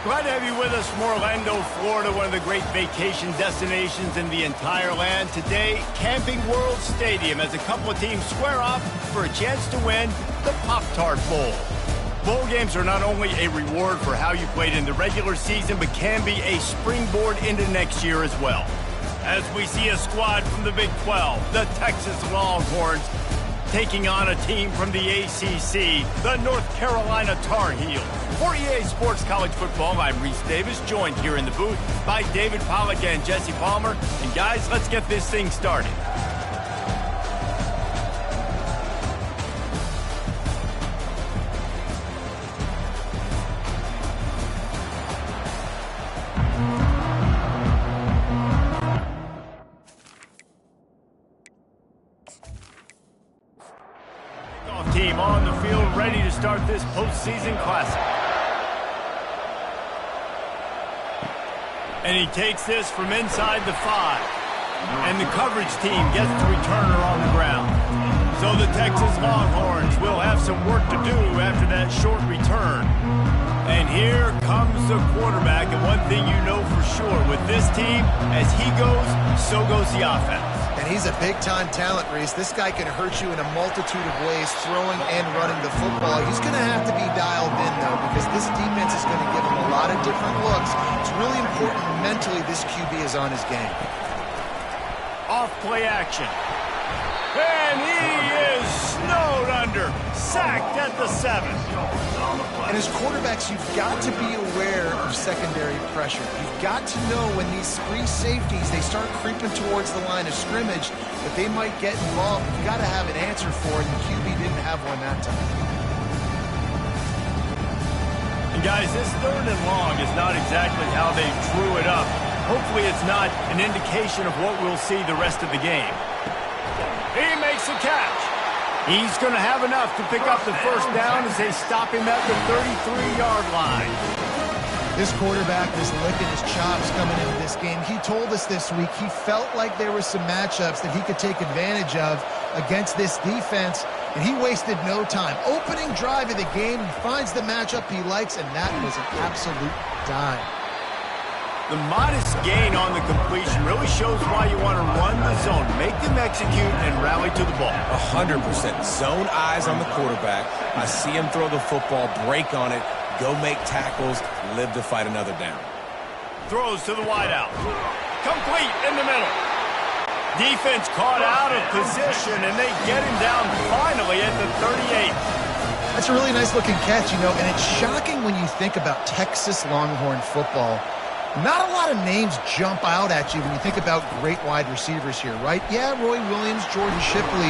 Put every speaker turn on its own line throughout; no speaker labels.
Glad to have you with us from Orlando, Florida, one of the great vacation destinations in the entire land. Today, Camping World Stadium as a couple of teams square off for a chance to win the Pop-Tart Bowl. Bowl games are not only a reward for how you played in the regular season, but can be a springboard into next year as well. As we see a squad from the Big 12, the Texas Longhorns, taking on a team from the ACC, the North Carolina Tar Heels. For EA Sports College Football, I'm Reese Davis, joined here in the booth by David Pollack and Jesse Palmer. And guys, let's get this thing started. Team on the field ready to start this postseason classic. And he takes this from inside the 5. And the coverage team gets the returner on the ground. So the Texas Longhorns will have some work to do after that short return. And here comes the quarterback. And one thing you know for sure with this team, as he goes, so goes the offense.
And he's a big-time talent, Reese. This guy can hurt you in a multitude of ways, throwing and running the football. He's going to have to be dialed in, though, because this defense is going to give him a lot of different looks. It's really important mentally this QB is on his game.
Off play action. And he is snowed under. Sacked at the 7.
And as quarterbacks, you've got to be aware of secondary pressure. You've got to know when these free safeties, they start creeping towards the line of scrimmage, that they might get involved. You've got to have an answer for it, and QB didn't have one that time.
And guys, this 3rd and long is not exactly how they drew it up. Hopefully it's not an indication of what we'll see the rest of the game. He makes the catch. He's going to have enough to pick up the first down as they stop him at the 33-yard line.
This quarterback is licking his chops coming into this game. He told us this week he felt like there were some matchups that he could take advantage of against this defense, and he wasted no time. Opening drive of the game, he finds the matchup he likes, and that was an absolute dime.
The modest gain on the completion really shows why you want to run the zone, make them execute, and rally to the ball.
100%. Zone eyes on the quarterback. I see him throw the football, break on it, go make tackles, live to fight another down.
Throws to the wideout. Complete in the middle. Defense caught out of position, and they get him down finally at the 38.
That's a really nice-looking catch, you know, and it's shocking when you think about Texas Longhorn football. Not a lot of names jump out at you when you think about great wide receivers here, right? Yeah, Roy Williams, Jordan Shipley,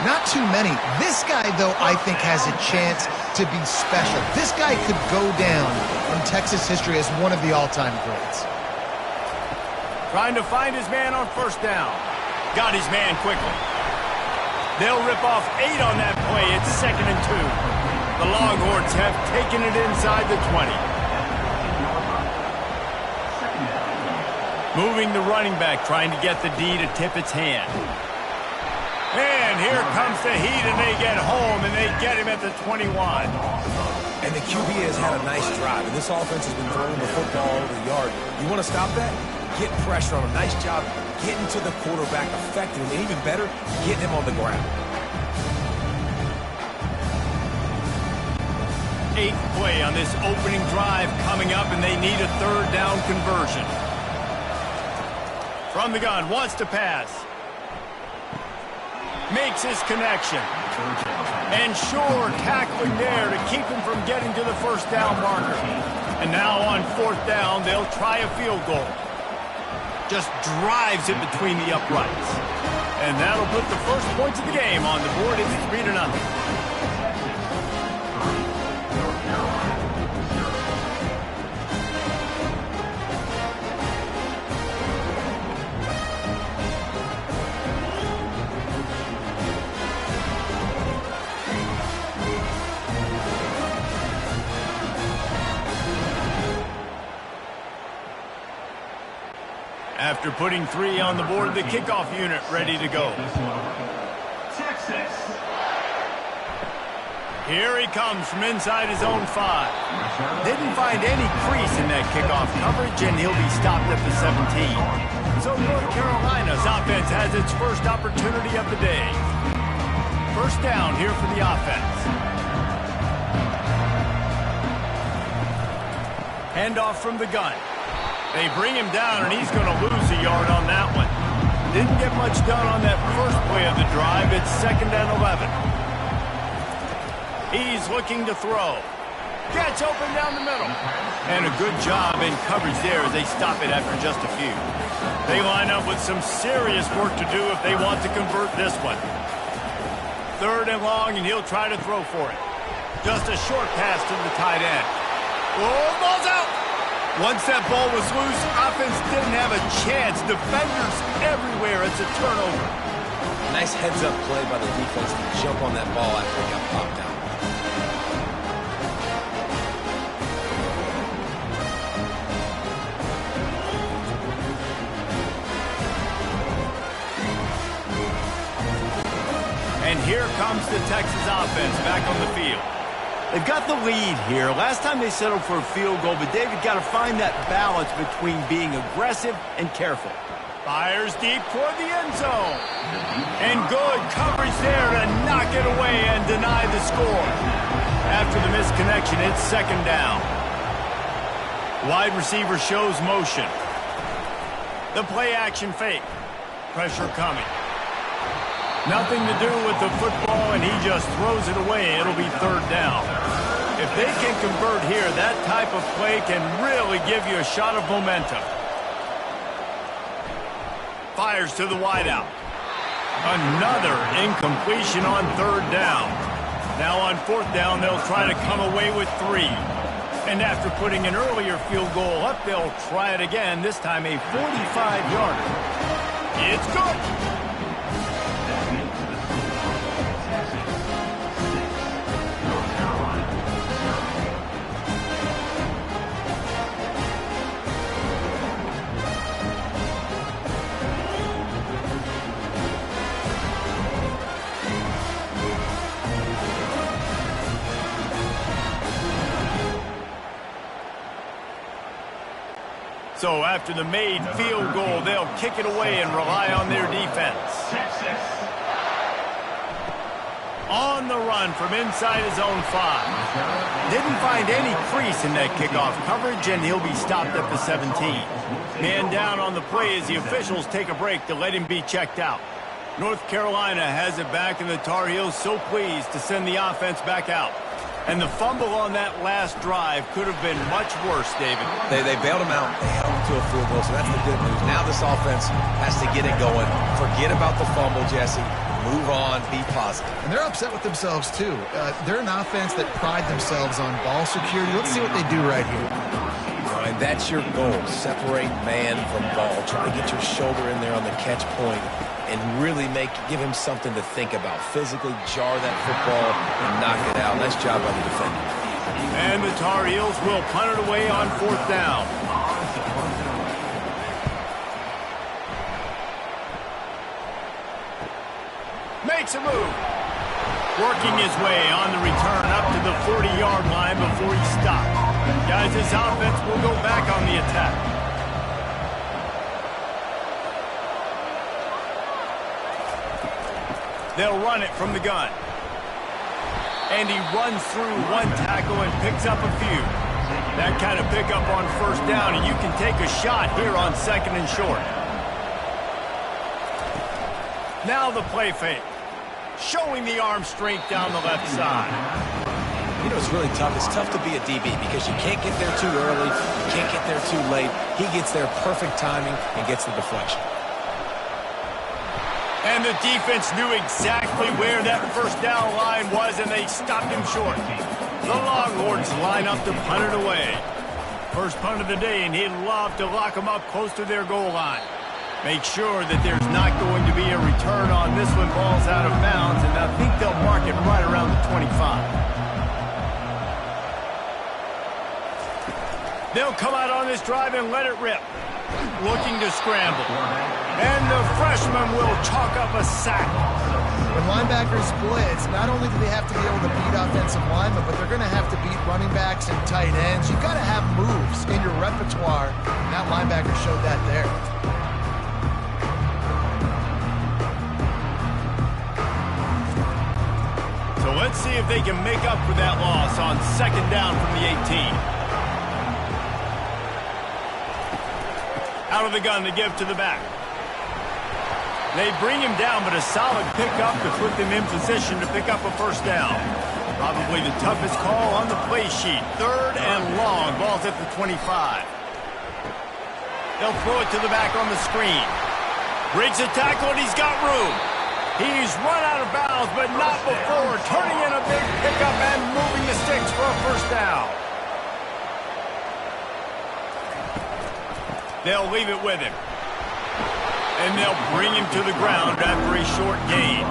not too many. This guy, though, I think has a chance to be special. This guy could go down in Texas history as one of the all-time greats.
Trying to find his man on first down. Got his man quickly. They'll rip off 8 on that play. It's 2nd and 2. The Longhorns have taken it inside the 20. Moving the running back, trying to get the D to tip its hand. And here comes the heat, and they get home, and they get him at the 21.
And the QB has had a nice drive, and this offense has been throwing the football over the yard. You want to stop that? Get pressure on him. Nice job getting to the quarterback, affecting him, and even better, getting him on the ground.
8th play on this opening drive coming up, and they need a 3rd down conversion. From the gun, wants to pass. Makes his connection. And sure, tackling there to keep him from getting to the first down marker. And now on 4th down, they'll try a field goal. Just drives it between the uprights. And that'll put the first points of the game on the board. It's 3-0. After putting 3 on the board, the kickoff unit ready to go.
Texas.
Here he comes from inside his own 5. Didn't find any crease in that kickoff coverage, and he'll be stopped at the 17. So North Carolina's offense has its first opportunity of the day. First down here for the offense. Handoff from the gun. They bring him down, and he's going to lose a yard on that one. Didn't get much done on that first play of the drive. It's 2nd and 11. He's looking to throw. Gets open down the middle. And a good job in coverage there as they stop it after just a few. They line up with some serious work to do if they want to convert this one. 3rd and long, and he'll try to throw for it. Just a short pass to the tight end. Oh, ball's out! Once that ball was loose, offense didn't have a chance. Defenders everywhere. It's a turnover.
Nice heads-up play by the defense to jump on that ball after it got popped out.
And here comes the Texas offense back on the field. They've got the lead here. Last time they settled for a field goal, but David got to find that balance between being aggressive and careful. Fires deep toward the end zone. And good coverage there to knock it away and deny the score. After the misconnection, it's 2nd down. Wide receiver shows motion. The play action fake. Pressure coming. Nothing to do with the football, and he just throws it away. It'll be 3rd down. If they can convert here, that type of play can really give you a shot of momentum. Fires to the wideout. Another incompletion on 3rd down. Now on 4th down, they'll try to come away with 3. And after putting an earlier field goal up, they'll try it again, this time a 45-yarder. It's good. So after the made field goal, they'll kick it away and rely on their defense. On the run from inside his own 5. Didn't find any crease in that kickoff coverage, and he'll be stopped at the 17. Man down on the play as the officials take a break to let him be checked out. North Carolina has it back, and the Tar Heels so pleased to send the offense back out. And the fumble on that last drive could have been much worse, David.
They bailed him out. They held him to a field goal, so that's the good news. Now this offense has to get it going. Forget about the fumble, Jesse. Move on. Be positive.
And they're upset with themselves, too. They're an offense that pride themselves on ball security. Let's see what they do right here.
And that's your goal. Separate man from ball. Try to get your shoulder in there on the catch point and really give him something to think about. Physically jar that football and knock it out. Nice job by the defender.
And the Tar Heels will punt it away on 4th down. Makes a move. Working his way on the return up to the 40-yard line before he stopped. Guys, this offense will go back on the attack. They'll run it from the gun. And he runs through one tackle and picks up a few. That kind of pickup on 1st down, and you can take a shot here on 2nd and short. Now the play fake. Showing the arm strength down the left side.
You know, it's really tough. It's tough to be a DB because you can't get there too early. You can't get there too late. He gets there perfect timing and gets the deflection.
And the defense knew exactly where that 1st down line was, and they stopped him short. The Longhorns line up to punt it away. First punt of the day, and he'd love to lock them up close to their goal line. Make sure that there's not going to be a return on this one. Ball's out of bounds, and I think they'll mark it right around the 25. They'll come out on this drive and let it rip. Looking to scramble. And the freshman will chalk up a sack.
When linebackers blitz, not only do they have to be able to beat offensive linemen, but they're going to have to beat running backs and tight ends. You've got to have moves in your repertoire, and that linebacker showed that there.
So let's see if they can make up for that loss on second down from the 18. Out of the gun to give to the back. They bring him down, but a solid pickup to put them in position to pick up a first down. Probably the toughest call on the play sheet. Third and long. Ball's at the 25. They'll throw it to the back on the screen. Breaks the tackle, and he's got room. He's run out of bounds, but not before turning in a big pickup and moving the sticks for a first down. They'll leave it with him. And they'll bring him to the ground after a short gain.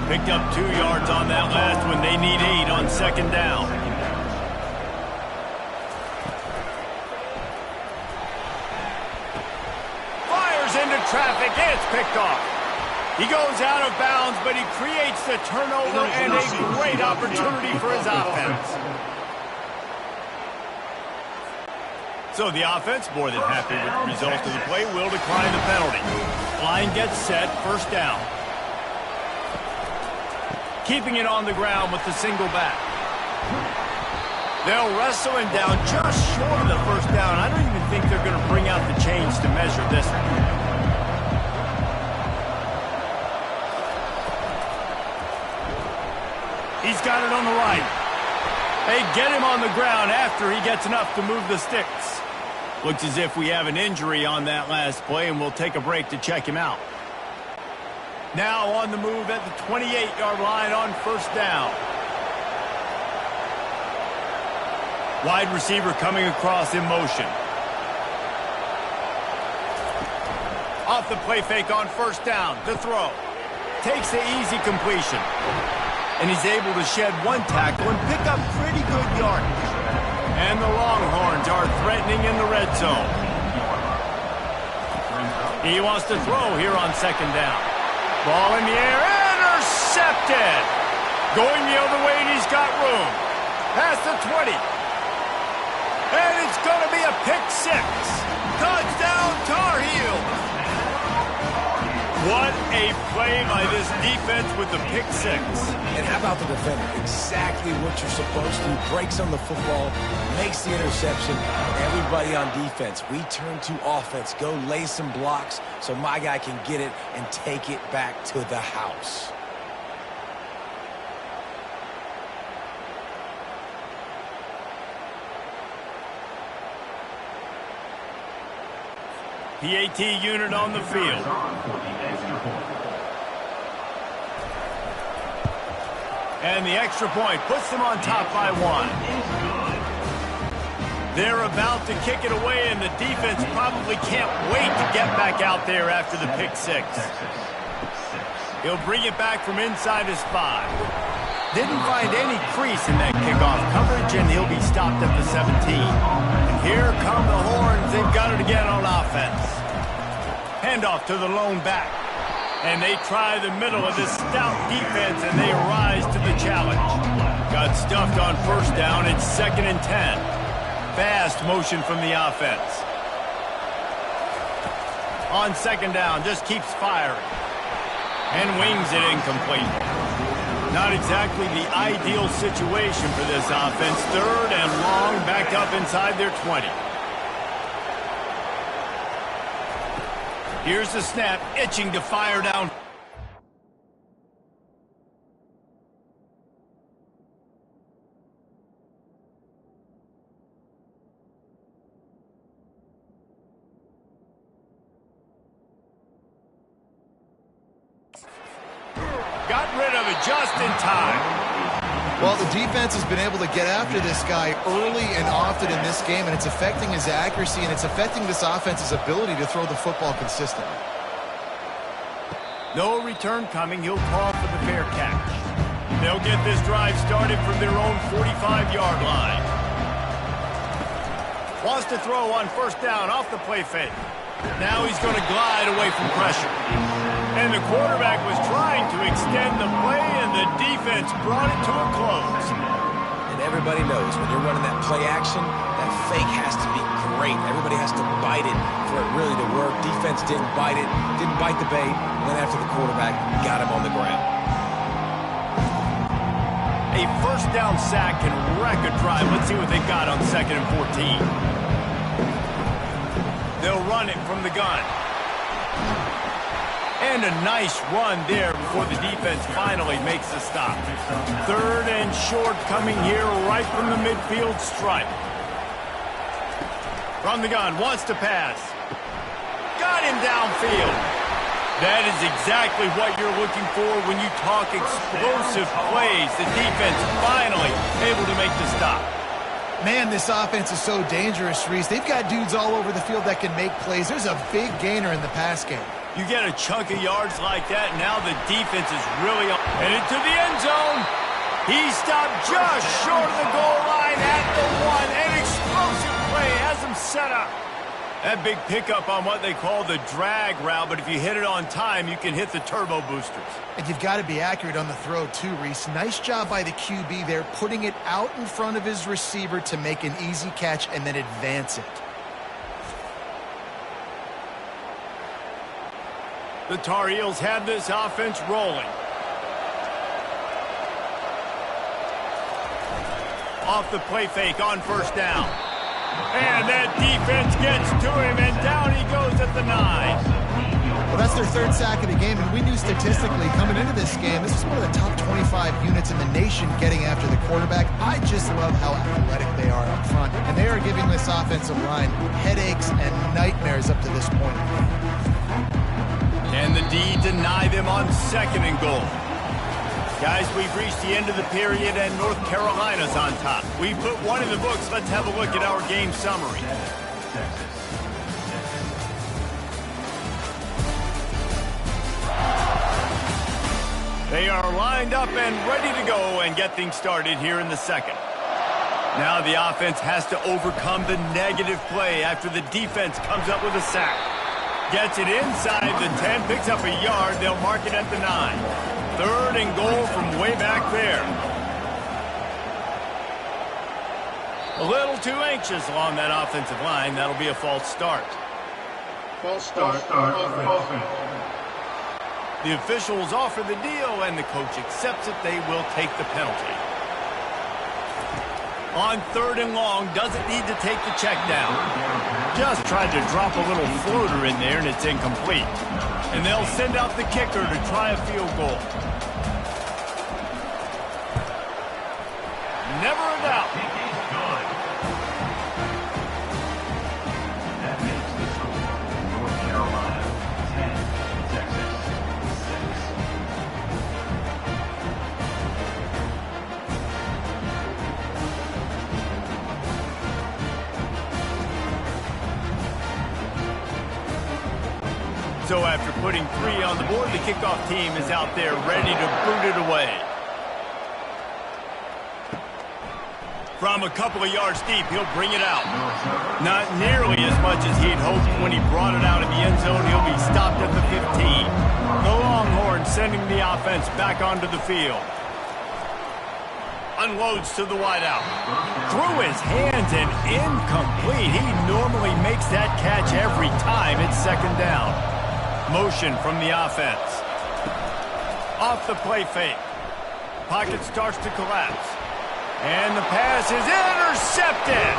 Picked up 2 yards on that last one. They need 8 on second down. Fires into traffic. It's picked off. He goes out of bounds, but he creates the turnover and a great opportunity for his offense. So the offense, more than happy with the result of the play, will decline the penalty. Line gets set, first down. Keeping it on the ground with the single back. They'll wrestle him down just short of the first down. I don't even think they're going to bring out the chains to measure this one. He's got it on the right. They get him on the ground after he gets enough to move the sticks. Looks as if we have an injury on that last play, and we'll take a break to check him out. Now on the move at the 28-yard line on first down. Wide receiver coming across in motion. Off the play fake on first down to throw. Takes the easy completion. And he's able to shed one tackle and pick up pretty good yardage. And the Longhorns are threatening in the red zone. He wants to throw here on second down. Ball in the air, intercepted! Going the other way, and he's got room. Past the 20. And it's going to be a pick six. Touchdown, Tar Heels! What a play by this defense with the pick six.
And how about the defender? Exactly what you're supposed to. Breaks on the football, makes the interception. Everybody on defense, we turn to offense. Go lay some blocks so my guy can get it and take it back to the house.
PAT unit on the field. And the extra point puts them on top by 1. They're about to kick it away, and the defense probably can't wait to get back out there after the pick six. He'll bring it back from inside his 5. Didn't find any crease in that kickoff coverage, and he'll be stopped at the 17. And here come the Horns. They've got it again on offense. Handoff to the lone back. And they try the middle of this stout defense, and they rise to the challenge. Got stuffed on first down. It's 2nd and 10. Fast motion from the offense. On second down, just keeps firing. And wings it incomplete. Not exactly the ideal situation for this offense. 3rd and long, backed up inside their 20. Here's the snap, itching to fire down. Got rid of it just in time.
Well, the defense has been able to get after this guy early and often in this game, and it's affecting his accuracy, and it's affecting this offense's ability to throw the football consistently.
No return coming. He'll call for the fair catch. They'll get this drive started from their own 45-yard line. Wants to throw on first down off the play fake. Now he's going to glide away from pressure. And the quarterback was trying to extend the play, and the defense brought it to a close.
And everybody knows when you're running that play action, that fake has to be great. Everybody has to bite it for it really to work. Defense didn't bite it, didn't bite the bait, went after the quarterback, got him on the ground.
A first down sack can wreck a drive. Let's see what they've got on 2nd and 14. They'll run it from the gun. And a nice run there before the defense finally makes the stop. 3rd and short coming here right from the midfield stripe. From the gun, wants to pass. Got him downfield. That is exactly what you're looking for when you talk explosive plays. The defense finally able to make the stop.
Man, this offense is so dangerous, Reese. They've got dudes all over the field that can make plays. There's a big gainer in the pass game.
You get a chunk of yards like that, now the defense is really headed to the end zone. He stopped just short of the goal line at the 1. An explosive play has him set up. That big pickup on what they call the drag route, but if you hit it on time, you can hit the turbo boosters.
And you've got to be accurate on the throw too, Reese. Nice job by the QB there, putting it out in front of his receiver to make an easy catch and then advance it.
The Tar Heels have this offense rolling. Off the play fake on first down. And that defense gets to him, and down he goes at the 9.
Well, that's their 3rd sack of the game, and we knew statistically coming into this game, this is one of the top 25 units in the nation getting after the quarterback. I just love how athletic they are up front, and they are giving this offensive line headaches and nightmares up to this point.
Can the D deny them on 2nd and goal? Guys, we've reached the end of the period, and North Carolina's on top. We put one in the books. Let's have a look at our game summary. They are lined up and ready to go and get things started here in the 2nd. Now the offense has to overcome the negative play after the defense comes up with a sack. Gets it inside the 10, picks up a yard. They'll mark it at the 9. 3rd and goal from way back there. A little too anxious along that offensive line. That'll be a false start.
False start. Offense.
The officials offer the deal, and the coach accepts it. They will take the penalty. On 3rd and long, doesn't need to take the check down. Just tried to drop a little floater in there, and it's incomplete. And they'll send out the kicker to try a field goal. Never a doubt.
That makes the score North Carolina 10, Texas
6. So after putting 3 on the board, the kickoff team is out there ready to boot it away. From a couple of yards deep, he'll bring it out. Not nearly as much as he'd hoped when he brought it out in the end zone. He'll be stopped at the 15. The Longhorns sending the offense back onto the field. Unloads to the wideout. Through his hands and incomplete. He normally makes that catch every time. It's 2nd down. Motion from the offense. Off the play fake. Pocket starts to collapse. And the pass is intercepted.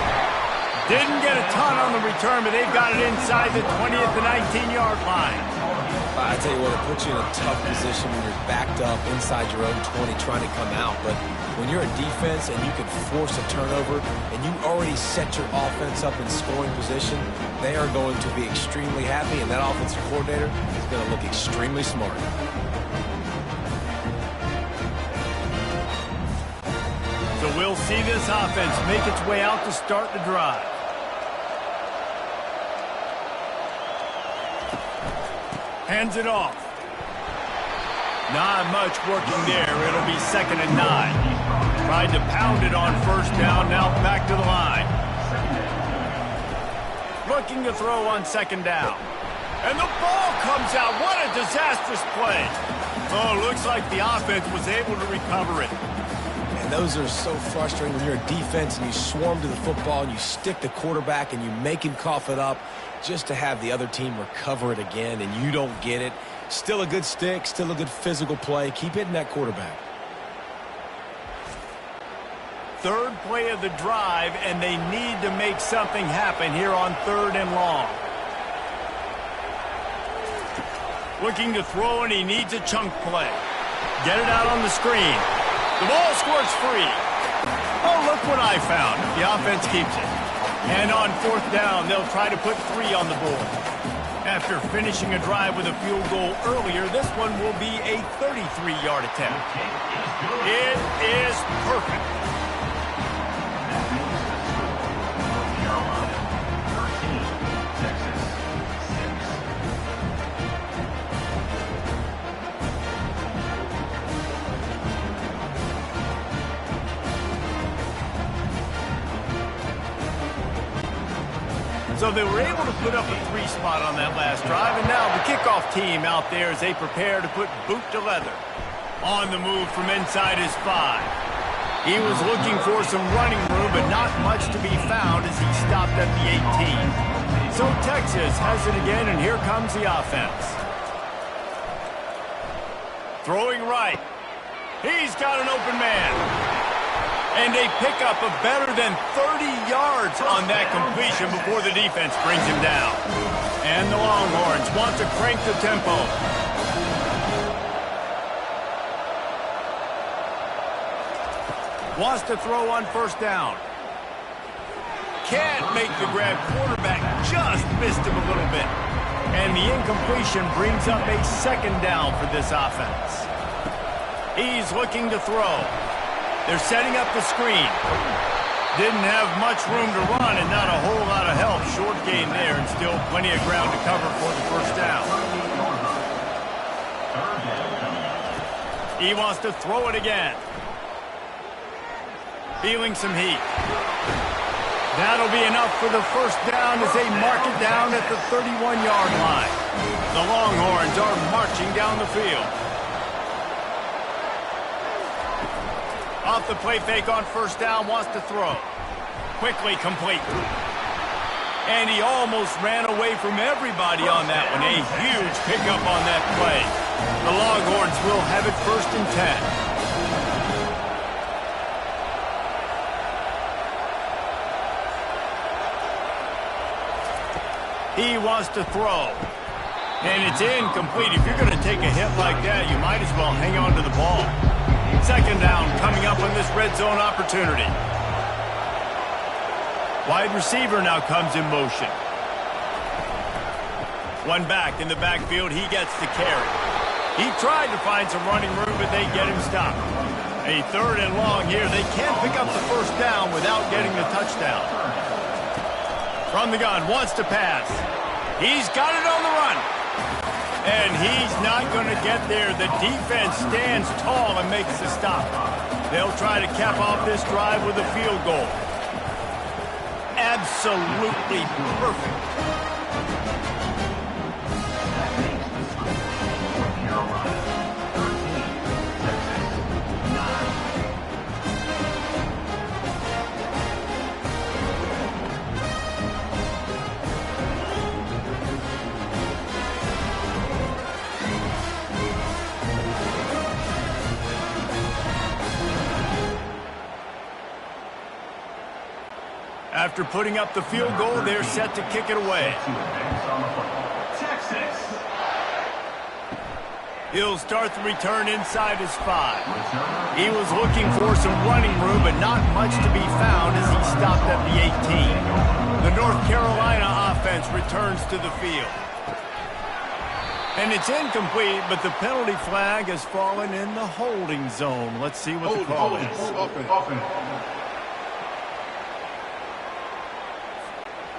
Didn't get a ton on the return, but they've got it inside the 20 at the 19-yard line.
I tell you what, it puts you in a tough position when you're backed up inside your own 20 trying to come out. But when you're a defense and you can force a turnover and you already set your offense up in scoring position, they are going to be extremely happy, and that offensive coordinator is going to look extremely smart.
So we'll see this offense make its way out to start the drive. Hands it off. Not much working there. It'll be 2nd and 9. Tried to pound it on first down. Now back to the line. looking to throw on second down. And the ball comes out. What a disastrous play. Oh, looks like the offense was able to recover it.
And those are so frustrating when you're a defense and you swarm to the football and you stick the quarterback and you make him cough it up just to have the other team recover it again and you don't get it. Still a good stick, still a good physical play. Keep hitting that quarterback.
Third play of the drive, and they need to make something happen here on 3rd and long. Looking to throw, and he needs a chunk play. Get it out on the screen. The ball squirts free. Oh, look what I found. The offense keeps it. And on 4th down, they'll try to put 3 on the board. After finishing a drive with a field goal earlier, this one will be a 33-yard attempt. It is perfect. So they were able to put up a 3 spot on that last drive, and now the kickoff team out there as they prepare to put boot to leather. On the move from inside his 5. He was looking for some running room, but not much to be found as he stopped at the 18. So Texas has it again, and here comes the offense. Throwing right. He's got an open man. And they pick up a better than 30 yards on that completion before the defense brings him down. And the Longhorns want to crank the tempo. Wants to throw on 1st down. Can't make the grab. Quarterback just missed him a little bit. And the incompletion brings up a 2nd down for this offense. He's looking to throw. They're setting up the screen. Didn't have much room to run and not a whole lot of help. Short gain there and still plenty of ground to cover for the 1st down. He wants to throw it again. Feeling some heat. That'll be enough for the 1st down as they mark it down at the 31-yard line. The Longhorns are marching down the field. Off the play fake on 1st down, wants to throw. Quickly complete. And he almost ran away from everybody on that one. A huge pickup on that play. The Longhorns will have it 1st and 10. He wants to throw. And it's incomplete. If you're going to take a hit like that, you might as well hang on to the ball. 2nd down coming up on this red zone opportunity. Wide receiver now comes in motion. One back in the backfield. He gets the carry. He tried to find some running room, but they get him stopped. A 3rd and long here. They can't pick up the 1st down without getting the touchdown. From the gun, wants to pass. He's got it on the run. And he's not going to get there. The defense stands tall and makes the stop. They'll try to cap off this drive with a field goal. Absolutely perfect. After putting up the field goal, they're set to kick it away. He'll start the return inside his 5. He was looking for some running room, but not much to be found as he stopped at the 18. The North Carolina offense returns to the field. And it's incomplete, but the penalty flag has fallen in the holding zone. Let's see what the call is.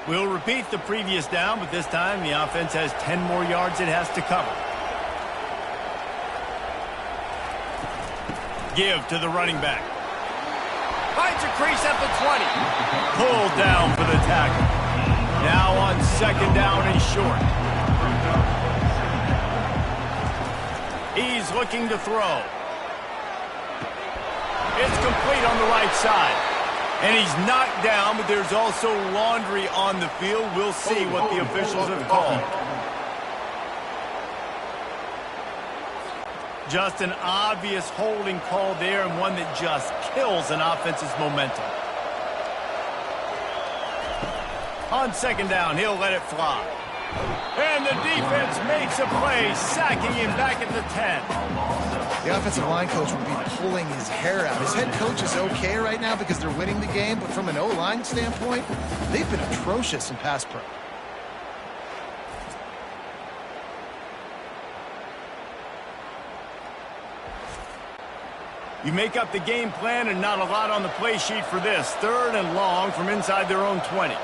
We'll repeat the previous down, but this time the offense has 10 more yards it has to cover. Give to the running back. Finds a crease at the 20. Pulled down for the tackle. Now on second down and short. He's looking to throw. It's complete on the right side. And he's knocked down, but there's also laundry on the field. We'll see what the officials have called. Just an obvious holding call there, and one that just kills an offense's momentum. On second down, he'll let it fly. And the defense makes a play, sacking him back at the 10.
The offensive line coach would be pulling his hair out. His head coach is okay right now because they're winning the game, but from an O-line standpoint, they've been atrocious in pass pro.
You make up the game plan and not a lot on the play sheet for this. Third and long from inside their own 20.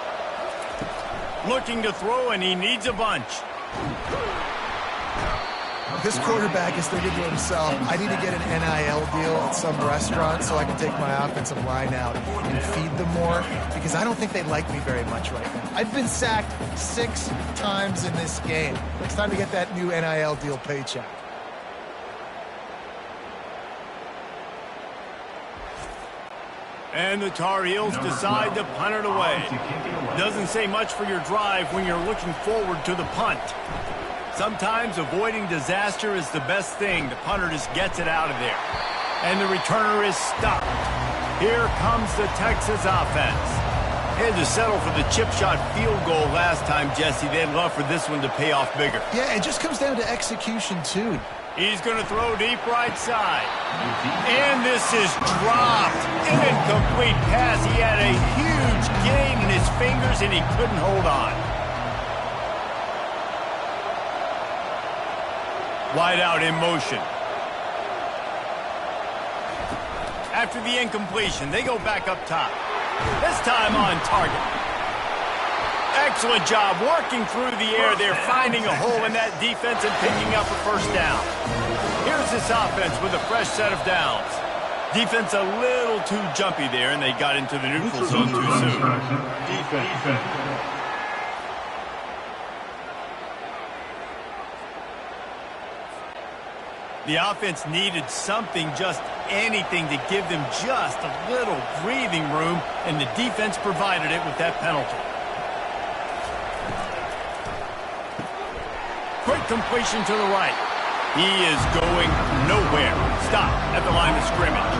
Looking to throw, and he needs a bunch.
This quarterback is thinking to himself, I need to get an NIL deal at some restaurant so I can take my offensive line out and feed them more, because I don't think they like me very much right now. I've been sacked 6 times in this game. It's time to get that new NIL deal paycheck.
And the Tar Heels decide to punt it away. Doesn't say much for your drive when you're looking forward to the punt. Sometimes avoiding disaster is the best thing. The punter just gets it out of there. And the returner is stopped. Here comes the Texas offense. They had to settle for the chip shot field goal last time, Jesse. They'd love for this one to pay off bigger.
Yeah, it just comes down to execution, too.
He's going to throw deep right side. And this is dropped. Incomplete pass. He had a huge gain in his fingers, and he couldn't hold on. Wide out in motion. After the incompletion, they go back up top. This time on target. Excellent job working through the air there, finding a hole in that defense and picking up a first down. Here's this offense with a fresh set of downs. Defense a little too jumpy there, and they got into the neutral zone too soon. The offense needed something, just anything, to give them just a little breathing room, and the defense provided it with that penalty. Quick completion to the right. He is going nowhere. Stop at the line of scrimmage.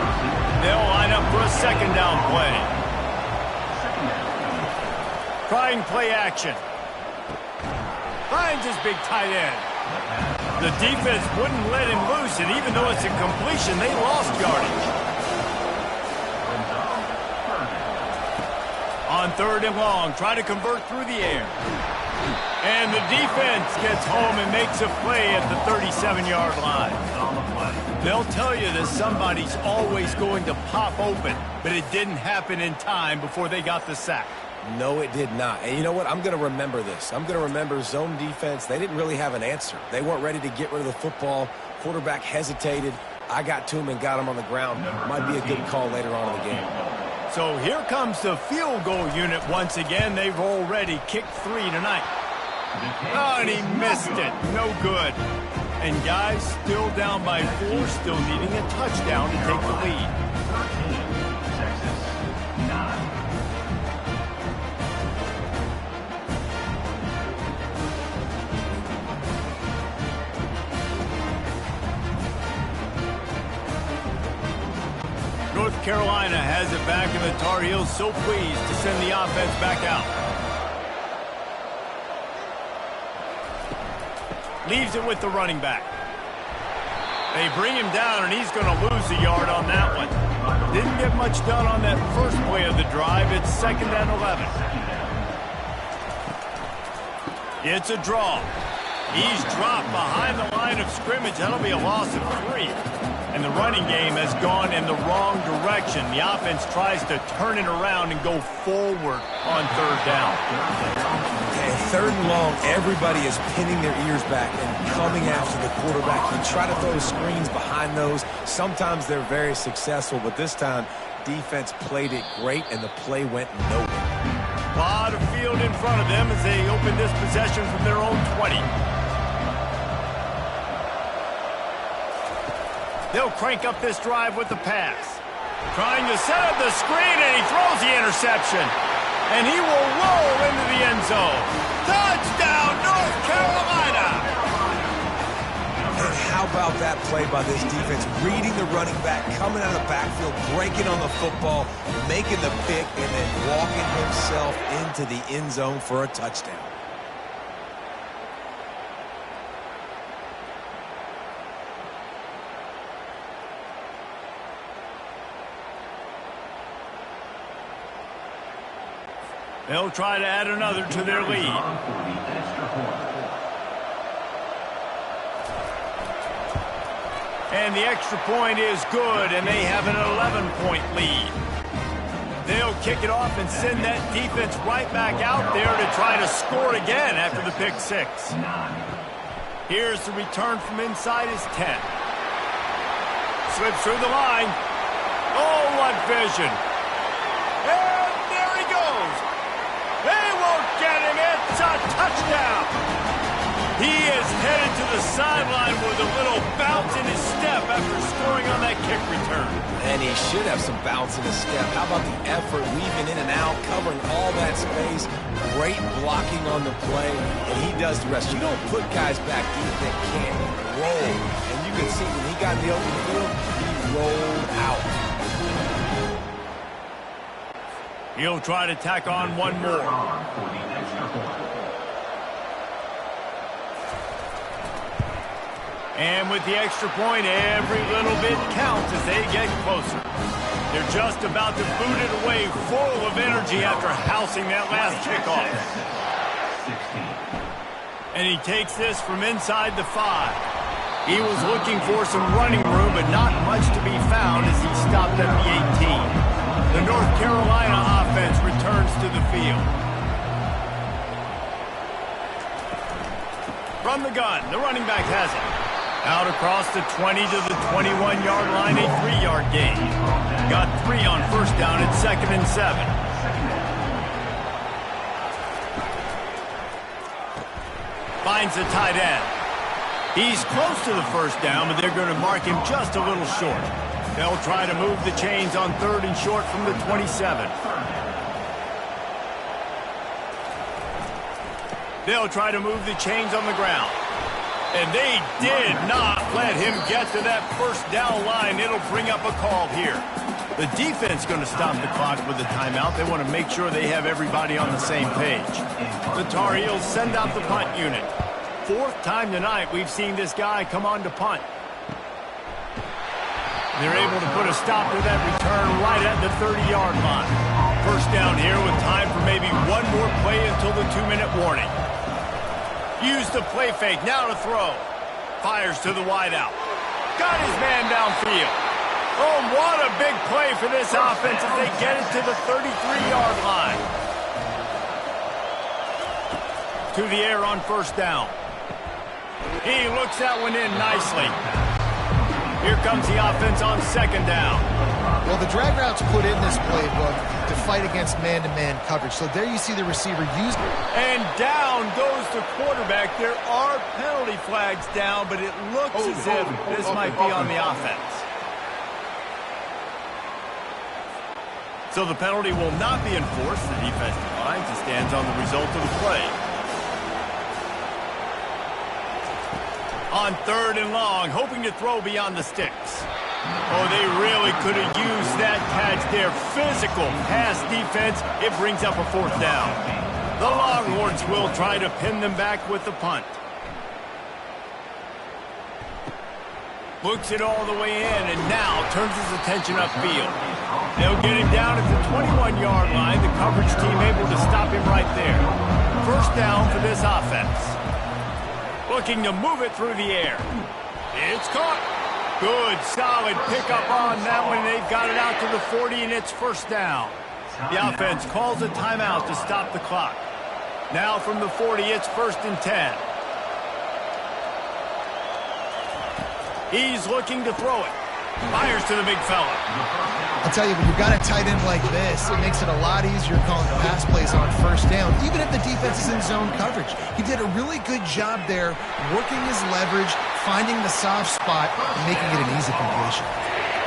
They'll line up for a second down play. Trying play action. Finds his big tight end. The defense wouldn't let him loose, and even though it's a completion, they lost yardage. On third and long, try to convert through the air. And the defense gets home and makes a play at the 37-yard line. They'll tell you that somebody's always going to pop open, but it didn't happen in time before they got the sack.
No, it did not. And you know what? I'm going to remember this. I'm going to remember zone defense. They didn't really have an answer. They weren't ready to get rid of the football. Quarterback hesitated. I got to him and got him on the ground. Might be a good call later on in the game.
So here comes the field goal unit once again. They've already kicked 3 tonight. Oh, and he missed it. No good. And guys, still down by 4, still needing a touchdown to take the lead.
Texas, 9.
North Carolina has it back, and the Tar Heels so pleased to send the offense back out. Leaves it with the running back. They bring him down, and he's going to lose a yard on that one. Didn't get much done on that first play of the drive. It's 2nd and 11. It's a draw. He's dropped behind the line of scrimmage. That'll be a loss of 3. And the running game has gone in the wrong direction. The offense tries to turn it around and go forward on 3rd down.
And 3rd and long, everybody is pinning their ears back and coming after the quarterback. You try to throw screens behind those. Sometimes they're very successful, but this time, defense played it great, and the play went nowhere.
A lot of field in front of them as they open this possession from their own 20. They'll crank up this drive with the pass. Trying to set up the screen, and he throws the interception. And he will roll into the end zone. Touchdown, North Carolina!
And how about that play by this defense? Reading the running back, coming out of the backfield, breaking on the football, making the pick, and then walking himself into the end zone for a touchdown.
They'll try to add another to their lead. And the extra point is good, and they have an 11-point lead. They'll kick it off and send that defense right back out there to try to score again after the pick six. Here's the return from inside his 10. Slips through the line. Oh, what vision. And there he goes. They won't get him. It's a touchdown. He is headed to the sideline with a little bounce in his step after scoring on that kick return.
And he should have some bounce in his step. How about the effort, weaving in and out, covering all that space, great blocking on the play, and he does the rest. You don't put guys back deep that can't roll. And you can see when he got in the open field, he rolled out.
He'll try to tack on one more. And with the extra point, every little bit counts as they get closer. They're just about to boot it away, full of energy after housing that last kickoff. And he takes this from inside the 5. He was looking for some running room, but not much to be found as he stopped at the 18. The North Carolina offense returns to the field. From the gun, the running back has it. Out across the 20 to the 21-yard line, a 3-yard gain. Got 3 on first down at 2nd and 7. Finds the tight end. He's close to the first down, but they're going to mark him just a little short. They'll try to move the chains on 3rd and short from the 27. They'll try to move the chains on the ground. And they did not let him get to that first down line. It'll bring up a call here. The defense going to stop the clock with a timeout. They want to make sure they have everybody on the same page. The Tar Heels send out the punt unit. 4th time tonight we've seen this guy come on to punt. They're able to put a stop to that return right at the 30-yard line. First down here with time for maybe one more play until the 2-minute warning. Use the play fake, now to throw. Fires to the wideout. Got his man downfield. Oh, what a big play for this offense as they get it to the 33-yard line. To the air on first down. He looks that one in nicely. Here comes the offense on 2nd down.
Well, the drag route's put in this playbook to fight against man-to-man coverage. So there you see the receiver use.
And down goes the quarterback. There are penalty flags down, but it looks as if this might be on the offense. So the penalty will not be enforced. The defense declines and stands on the result of the play. On 3rd and long, hoping to throw beyond the sticks. Oh, they really could have used that catch there. Physical pass defense. It brings up a 4th down. The Longhorns will try to pin them back with the punt. Looks it all the way in and now turns his attention upfield. They'll get him down at the 21-yard line. The coverage team able to stop him right there. First down for this offense. Looking to move it through the air. It's caught. Good, solid pickup on that one. They've got it out to the 40, and it's first down. The offense calls a timeout to stop the clock. Now from the 40, it's 1st and 10. He's looking to throw it. Fires to the big fella.
I'll tell you, when you've got a tight end like this, it makes it a lot easier calling pass plays on first down, even if the defense is in zone coverage. He did a really good job there, working his leverage, finding the soft spot, and making it an easy completion.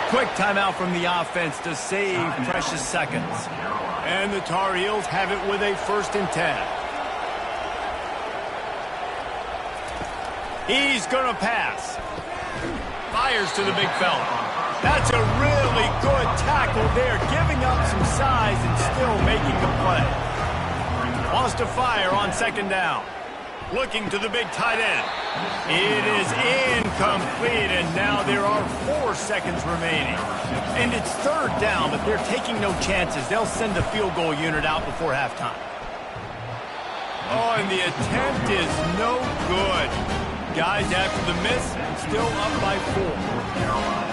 Quick timeout from the offense to save precious seconds. And the Tar Heels have it with a 1st and 10. He's going to pass. Fires to the big fella. That's a really good tackle there, giving up some size and still making the play. Wants to fire on 2nd down. Looking to the big tight end. It is incomplete, and now there are 4 seconds remaining. And it's 3rd down, but they're taking no chances. They'll send the field goal unit out before halftime. Oh, and the attempt is no good. Guys, after the miss, still up by 4.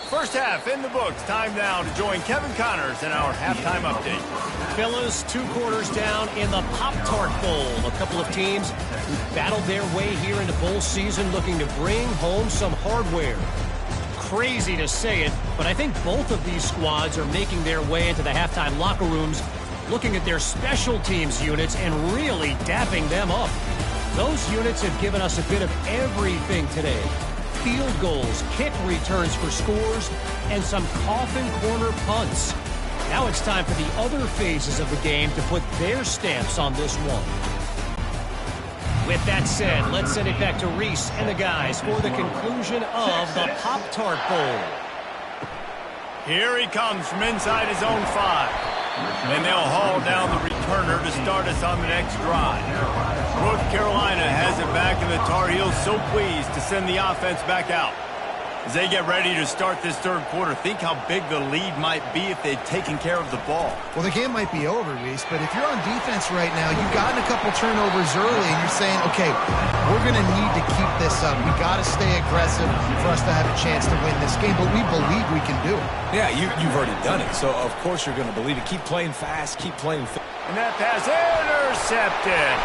First half in the books. Time now to join Kevin Connors in our halftime update.
Fellas, 2 quarters down in the Pop-Tart Bowl. A couple of teams who battled their way here into bowl season looking to bring home some hardware. Crazy to say it, but I think both of these squads are making their way into the halftime locker rooms, looking at their special teams units and really dapping them up. Those units have given us a bit of everything today. Field goals, kick returns for scores, and some coffin corner punts. Now it's time for the other phases of the game to put their stamps on this one. With that said, let's send it back to Reese and the guys for the conclusion of the Pop-Tart Bowl.
Here he comes from inside his own 5. And they'll haul down the returner to start us on the next drive. North Carolina has it back, and the Tar Heels so pleased to send the offense back out. As they get ready to start this 3rd quarter, think how big the lead might be if they'd taken care of the ball.
Well, the game might be over, Reese, but if you're on defense right now, you've gotten a couple turnovers early, and you're saying, okay, we're going to need to keep this up. We got to stay aggressive for us to have a chance to win this game, but we believe we can do it.
Yeah, you've already done it, so of course you're going to believe it. Keep playing fast, keep playing fast.
And that pass intercepted.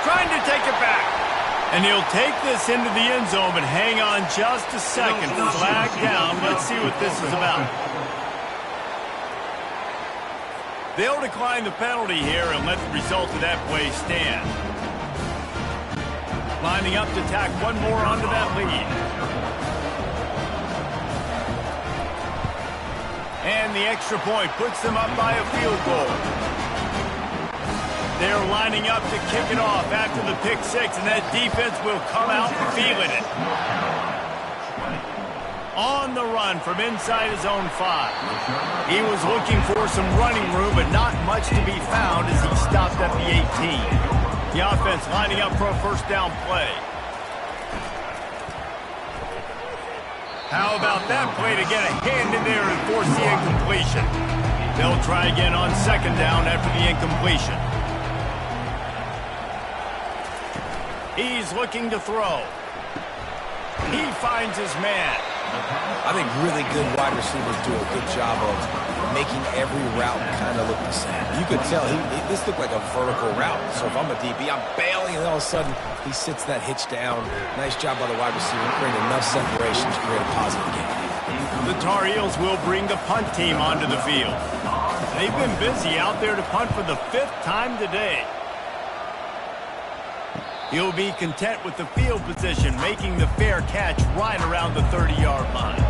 Trying to take it back. And he'll take this into the end zone, but hang on just a second. Flag down. Let's see what this is about. They'll decline the penalty here and let the result of that play stand. Lining up to tack one more onto that lead. And the extra point puts them up by a field goal. They're lining up to kick it off after the pick 6, and that defense will come out feeling it. On the run from inside his own 5. He was looking for some running room, but not much to be found as he stopped at the 18. The offense lining up for a 1st down play. How about that play to get a hand in there and force the incompletion? They'll try again on 2nd down after the incompletion. He's looking to throw. He finds his man.
I think really good wide receivers do a good job of making every route kind of look the same. You could tell this looked like a vertical route. So if I'm a DB, I'm bailing, and all of a sudden he sits that hitch down. Nice job by the wide receiver, creating enough separation to create a positive game.
The Tar Heels will bring the punt team onto the field. They've been busy out there to punt for the 5th time today. He'll be content with the field position, making the fair catch right around the 30-yard line.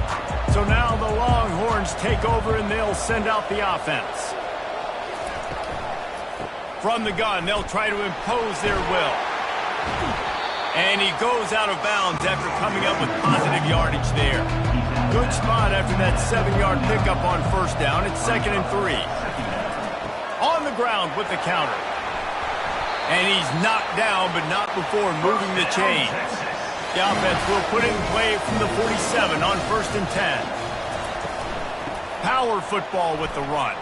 So now the Longhorns take over, and they'll send out the offense. From the gun, they'll try to impose their will. And he goes out of bounds after coming up with positive yardage there. Good spot after that 7-yard pickup on 1st down. It's 2nd and 3. On the ground with the counter. And he's knocked down, but not before moving the chains. The offense will put it in play from the 47 on 1st and 10. Power football with the run.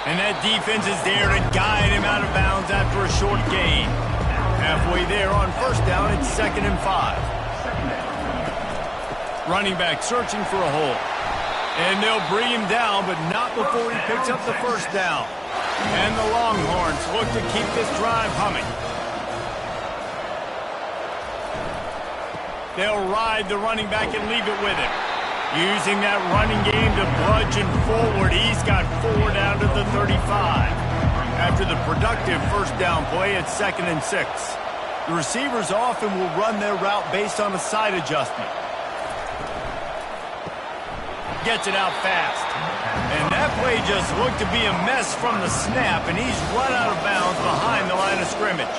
And that defense is there to guide him out of bounds after a short gain. Halfway there on first down, it's 2nd and 5. Running back searching for a hole. And they'll bring him down, but not before he picks up the first down. And the Longhorns look to keep this drive humming. They'll ride the running back and leave it with him. Using that running game to bludgeon forward. He's got 4 down to the 35. After the productive first down play, it's 2nd and 6. The receivers often will run their route based on a side adjustment. Gets it out fast. And that play just looked to be a mess from the snap, and he's run out of bounds behind the line of scrimmage.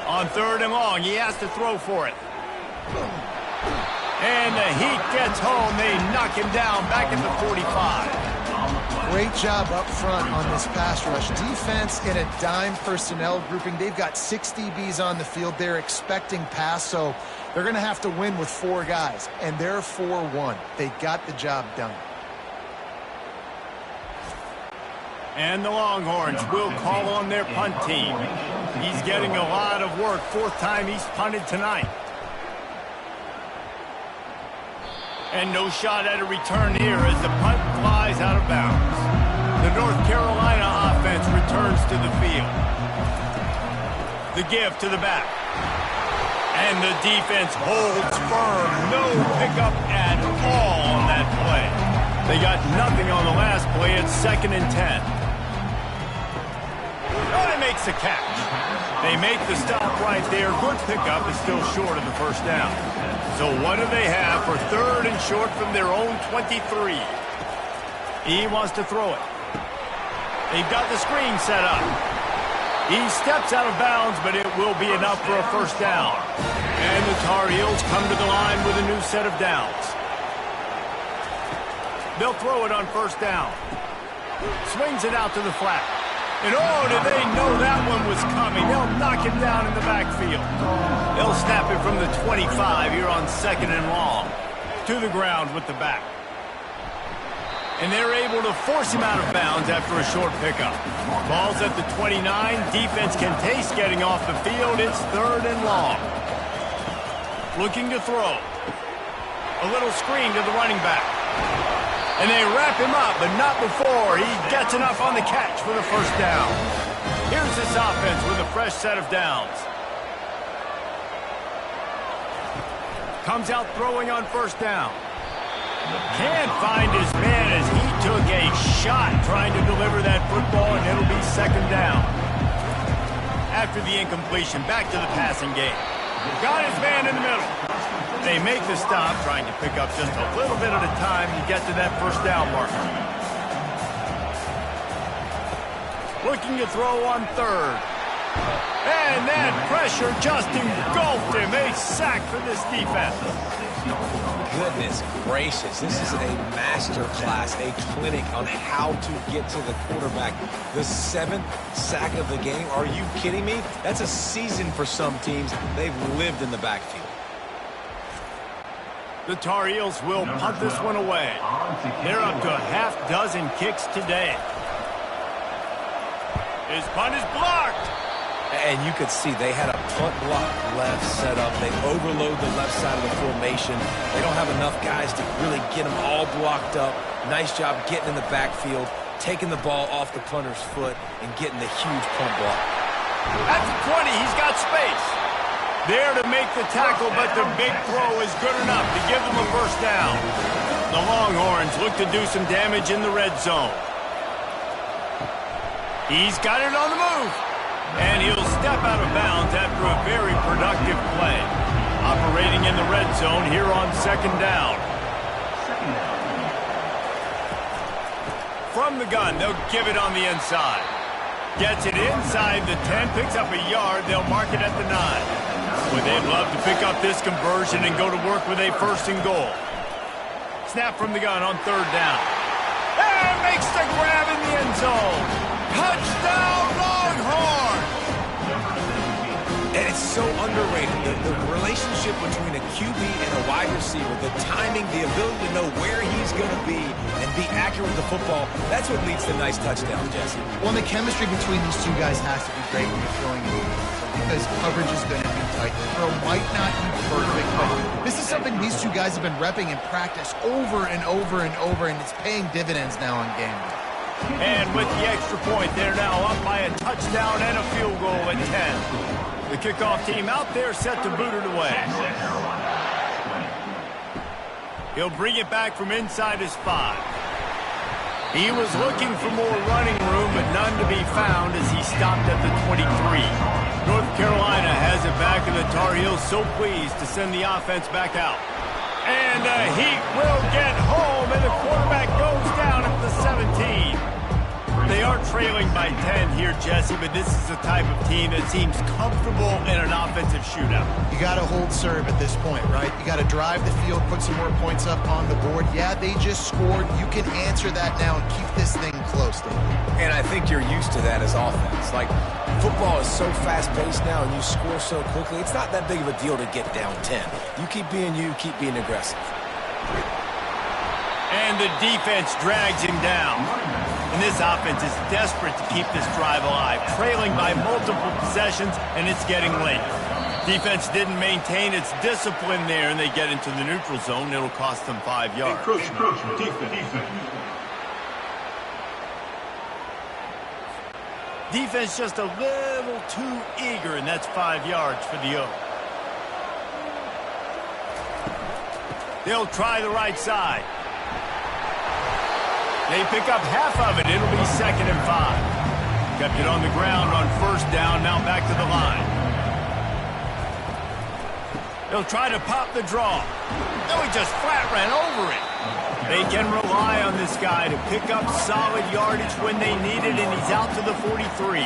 On 3rd and long, he has to throw for it. And the heat gets home. They knock him down back at the 45.
Great job up front on this pass rush. Defense in a dime personnel grouping. They've got 6 DBs on the field. They're expecting pass, so they're going to have to win with 4 guys. And they're 4-1. They got the job done.
And the Longhorns will call on their punt team. He's getting a lot of work. 4th time he's punted tonight. And no shot at a return here as the punt flies out of bounds. The North Carolina offense returns to the field. The give to the back. And the defense holds firm. No pickup at all on that play. They got nothing on the last play. It's 2nd and 10. Oh, he makes the catch. They make the stop right there. Good pickup is still short of the first down. So what do they have for 3rd and short from their own 23? He wants to throw it. They've got the screen set up. He steps out of bounds, but it will be enough for a first down. And the Tar Heels come to the line with a new set of downs. They'll throw it on first down. Swings it out to the flat. And oh, did they know that one was coming? They'll knock him down in the backfield. They'll snap it from the 25 here on 2nd and long. To the ground with the back. And they're able to force him out of bounds after a short pickup. Ball's at the 29. Defense can taste getting off the field. It's 3rd and long. Looking to throw. A little screen to the running back. And they wrap him up, but not before he gets enough on the catch for the first down. Here's this offense with a fresh set of downs. Comes out throwing on first down. Can't find his man as he took a shot trying to deliver that football, and it'll be 2nd down. After the incompletion, back to the passing game. Got his man in the middle. They make the stop, trying to pick up just a little bit at a time to get to that first down marker. Looking to throw on 3rd. And that pressure just engulfed him. A sack for this defense.
Goodness gracious, this is a master class, a clinic on how to get to the quarterback. The 7th sack of the game, are you kidding me? That's a season for some teams. They've lived in the backfield.
The Tar Heels will punt this one away. They're up to a half-dozen kicks today. His punt is blocked.
And you could see they had a punt block left set up. They overload the left side of the formation. They don't have enough guys to really get them all blocked up. Nice job getting in the backfield, taking the ball off the punter's foot, and getting the huge punt block.
At the 20, he's got space. There to make the tackle, but the big throw is good enough to give them a first down. The Longhorns look to do some damage in the red zone. He's got it on the move. And he'll step out of bounds after a very productive play. Operating in the red zone here on 2nd down. From the gun, they'll give it on the inside. Gets it inside the 10, picks up a yard. They'll mark it at the 9. Well, they'd love to pick up this conversion and go to work with a 1st and goal. Snap from the gun on 3rd down. And makes the grab in the end zone. Touchdown, Longhorns!
And it's so underrated. The relationship between a QB and a wide receiver, the timing, the ability to know where he's going to be and be accurate with the football, that's what leads to nice touchdowns, Jesse.
Well, the chemistry between these two guys has to be great when you're throwing it because coverage is going to be tight. The throw might not be perfect, but this is something these two guys have been repping in practice over and over and over, and it's paying dividends now on game day.
And with the extra point, they're now up by a touchdown and a field goal at 10. The kickoff team out there set to boot it away. He'll bring it back from inside his 5. He was looking for more running room, but none to be found as he stopped at the 23. North Carolina has it back, and the Tar Heels so pleased to send the offense back out. And the Heat will get home, and the quarterback goes down at the 17. They are trailing by 10 here, Jesse, but this is the type of team that seems comfortable in an offensive shootout.
You got to hold serve at this point, right? You got to drive the field, put some more points up on the board. Yeah, they just scored. You can answer that now and keep this thing close, Dave.
And I think you're used to that as offense. Like, football is so fast-paced now and you score so quickly, it's not that big of a deal to get down 10. You keep being you, keep being aggressive.
And the defense drags him down. And this offense is desperate to keep this drive alive, trailing by multiple possessions, and it's getting late. Defense didn't maintain its discipline there, and they get into the neutral zone. It'll cost them 5 yards.
Encroachment, defense.
Defense just a little too eager, and that's 5 yards for the O. They'll try the right side. They pick up half of it. It'll be 2nd and 5. Kept it on the ground on 1st down, now back to the line. They'll try to pop the draw. No, he just flat ran over it. They can rely on this guy to pick up solid yardage when they need it, and he's out to the 43.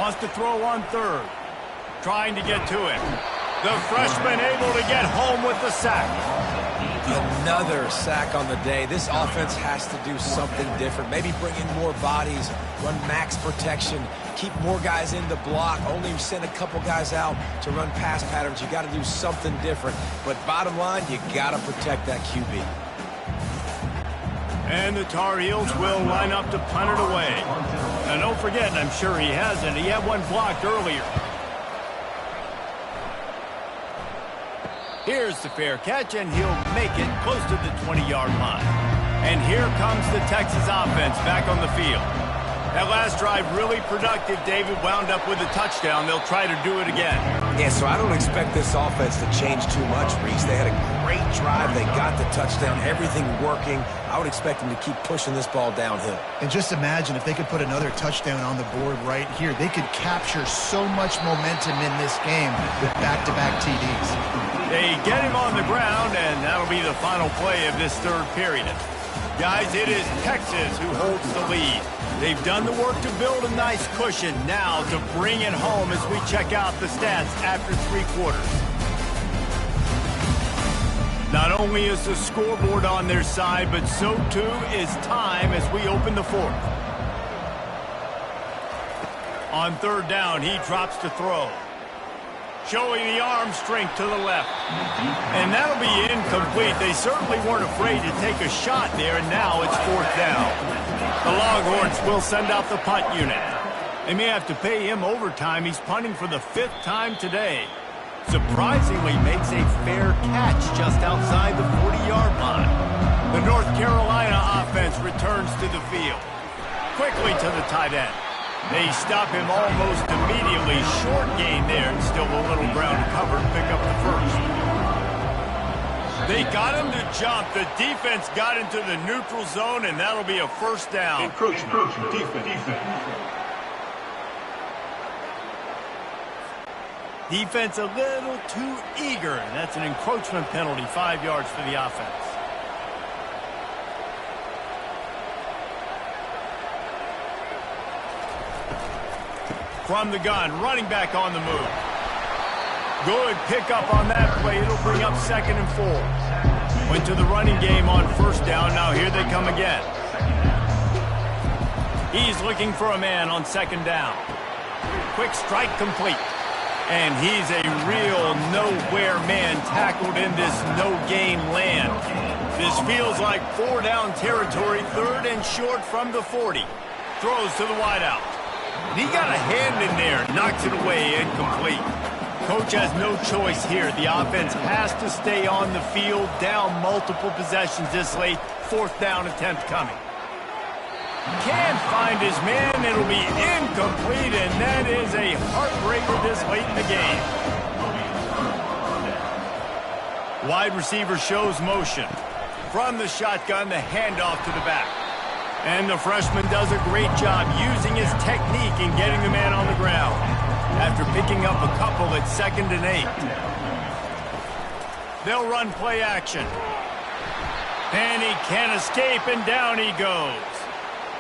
Wants to throw on 3rd. Trying to get to him. The freshman able to get home with the sack.
Another sack on the day. This offense has to do something different. Maybe bring in more bodies, run max protection, keep more guys in the block, only send a couple guys out to run pass patterns. You got to do something different. But bottom line, you got to protect that QB.
And the Tar Heels will line up to punt it away. Now don't forget, and I'm sure he hasn't, he had one blocked earlier. Here's the fair catch, and he'll make it close to the 20-yard line. And here comes the Texas offense back on the field. That last drive really productive. David wound up with a touchdown. They'll try to do it again.
Yeah, so I don't expect this offense to change too much, Reese. They had a great drive. They got the touchdown, everything working. I would expect them to keep pushing this ball downhill.
And just imagine if they could put another touchdown on the board right here. They could capture so much momentum in this game with back-to-back TDs.
They get him on the ground, and that'll be the final play of this 3rd period. Guys, it is Texas who holds the lead. They've done the work to build a nice cushion. Now to bring it home as we check out the stats after 3 quarters. Not only is the scoreboard on their side, but so too is time as we open the 4th. On 3rd down, he drops to throw. Showing the arm strength to the left. And that'll be incomplete. They certainly weren't afraid to take a shot there, and now it's 4th down. The Longhorns will send out the punt unit. They may have to pay him overtime. He's punting for the 5th time today. Surprisingly makes a fair catch just outside the 40-yard line. The North Carolina offense returns to the field. Quickly to the tight end. They stop him almost immediately. Short gain there, and still a little ground to cover to pick up the 1st. They got him to jump. The defense got into the neutral zone, and that'll be a 1st down.
Encroachment, defense.
Defense a little too eager, and that's an encroachment penalty, 5 yards for the offense. From the gun, running back on the move. Good pickup on that play. It'll bring up 2nd and 4. Went to the running game on 1st down. Now here they come again. He's looking for a man on second down. Quick strike complete. And he's a real nowhere man tackled in this no-gain land. This feels like 4-down territory, third and short from the 40. Throws to the wideout. And he got a hand in there, knocks it away, incomplete. Coach has no choice here. The offense has to stay on the field, down multiple possessions this late. 4th down attempt coming. Can't find his man. It'll be incomplete, and that is a heartbreaker this late in the game. Wide receiver shows motion. From the shotgun, the handoff to the back. And the freshman does a great job using his technique and getting the man on the ground. After picking up a couple at 2nd and 8. They'll run play action. And he can't escape, and down he goes.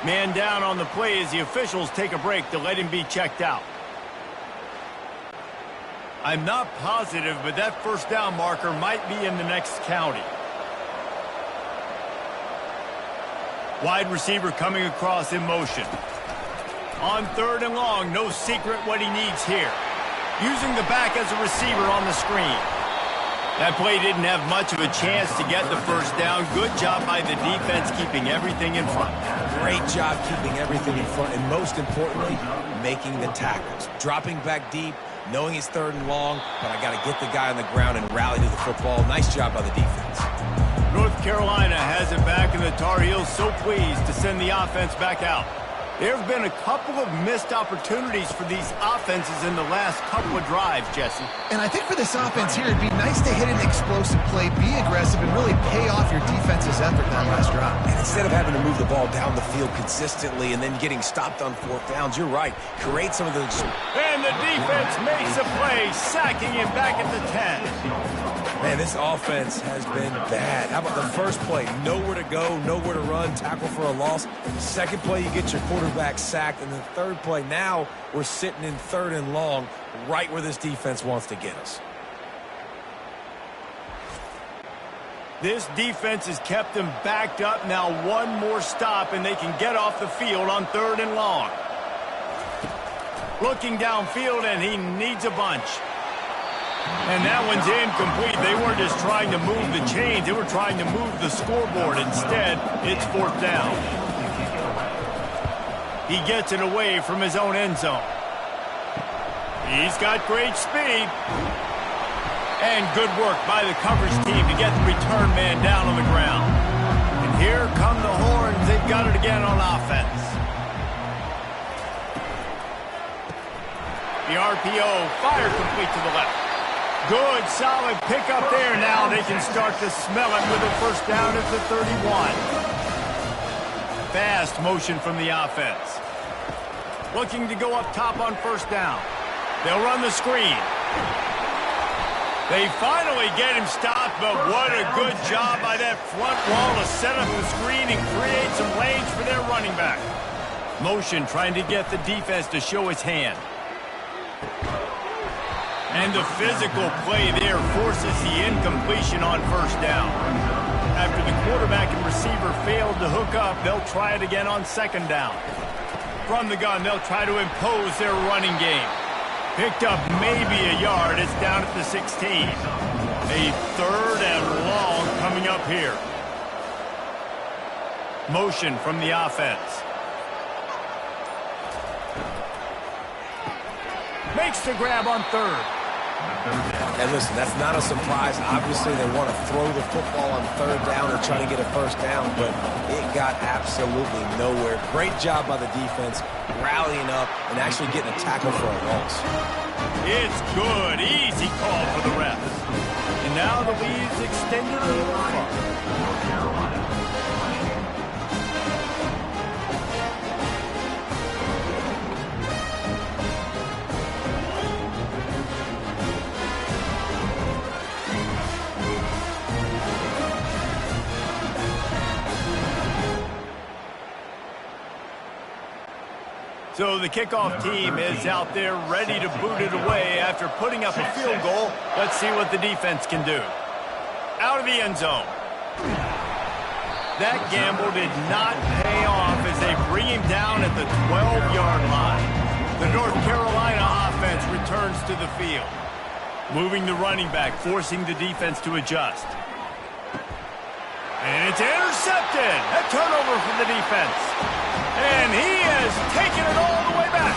Man down on the play as the officials take a break to let him be checked out. I'm not positive, but that 1st down marker might be in the next county. Wide receiver coming across in motion. On 3rd and long, no secret what he needs here. Using the back as a receiver on the screen. That play didn't have much of a chance to get the 1st down. Good job by the defense keeping everything in front.
Great job keeping everything in front, and most importantly, making the tackles. Dropping back deep, knowing it's 3rd and long, but I got to get the guy on the ground and rally to the football. Nice job by the defense.
North Carolina has it back, and the Tar Heels so pleased to send the offense back out. There have been a couple of missed opportunities for these offenses in the last couple of drives, Jesse.
And I think for this offense here, it'd be nice to hit an explosive play, be aggressive, and really pay off your defense's effort that last drive.
And instead of having to move the ball down the field consistently and then getting stopped on 4th downs, you're right. Create some of those.
And the defense makes a play, sacking him back at the 10.
Man, this offense has been bad. How about the first play? Nowhere to go, nowhere to run, tackle for a loss. Second play, you get your quarterback sacked. And the 3rd play, now we're sitting in 3rd and long, right where this defense wants to get us.
This defense has kept them backed up. Now one more stop, and they can get off the field on 3rd and long. Looking downfield, and he needs a bunch. And that one's incomplete. They weren't just trying to move the chains. They were trying to move the scoreboard. Instead, it's 4th down. He gets it away from his own end zone. He's got great speed. And good work by the coverage team to get the return man down on the ground. And here come the horns. They've got it again on offense. The RPO fired complete to the left. Good, solid pickup there. Now they can start to smell it with a 1st down at the 31. Fast motion from the offense. Looking to go up top on 1st down. They'll run the screen. They finally get him stopped, but what a good job by that front wall to set up the screen and create some lanes for their running back. Motion trying to get the defense to show his hand. And the physical play there forces the incompletion on 1st down. After the quarterback and receiver failed to hook up, they'll try it again on 2nd down. From the gun, they'll try to impose their running game. Picked up maybe a yard. It's down at the 16. A 3rd and long coming up here. Motion from the offense. Makes the grab on 3rd.
And listen, that's not a surprise. Obviously, they want to throw the football on 3rd down or try to get a 1st down, but it got absolutely nowhere. Great job by the defense, rallying up and actually getting a tackle for a loss.
It's good. Easy call for the refs. And now the lead's extended a little further. So the kickoff team is out there ready to boot it away after putting up a field goal. Let's see what the defense can do. Out of the end zone. That gamble did not pay off as they bring him down at the 12-yard line. The North Carolina offense returns to the field. Moving the running back, forcing the defense to adjust. And it's intercepted. A turnover for the defense. And he has taken it all the way back.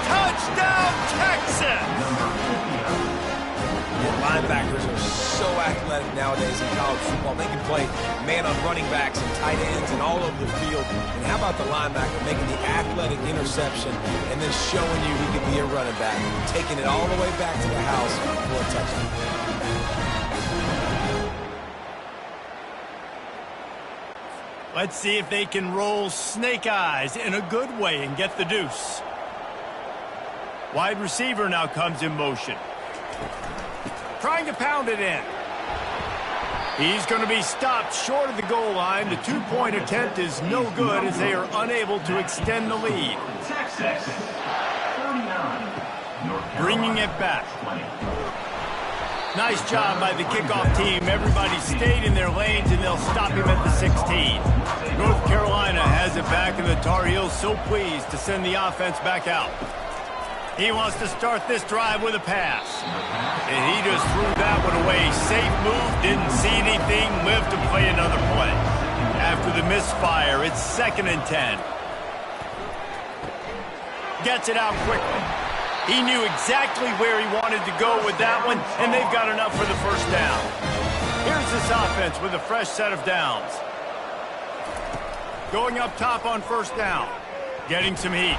Touchdown, Texas!
Linebackers are so athletic nowadays in college football. They can play man on running backs and tight ends and all over the field. And how about the linebacker making the athletic interception and then showing you he can be a running back, taking it all the way back to the house for a touchdown.
Let's see if they can roll snake eyes in a good way and get the deuce. Wide receiver now comes in motion. Trying to pound it in. He's going to be stopped short of the goal line. The two-point attempt is no good as they are unable to extend the lead.
Texas, 49.
Bringing it back. Nice job by the kickoff team. Everybody stayed in their lanes, and they'll stop him at the 16. North Carolina has it back, and the Tar Heels so pleased to send the offense back out. He wants to start this drive with a pass. And he just threw that one away. Safe move, didn't see anything, lived to play another play. After the misfire, it's 2nd and 10. Gets it out quickly. He knew exactly where he wanted to go with that one, and they've got enough for the first down. Here's this offense with a fresh set of downs. Going up top on first down. Getting some heat.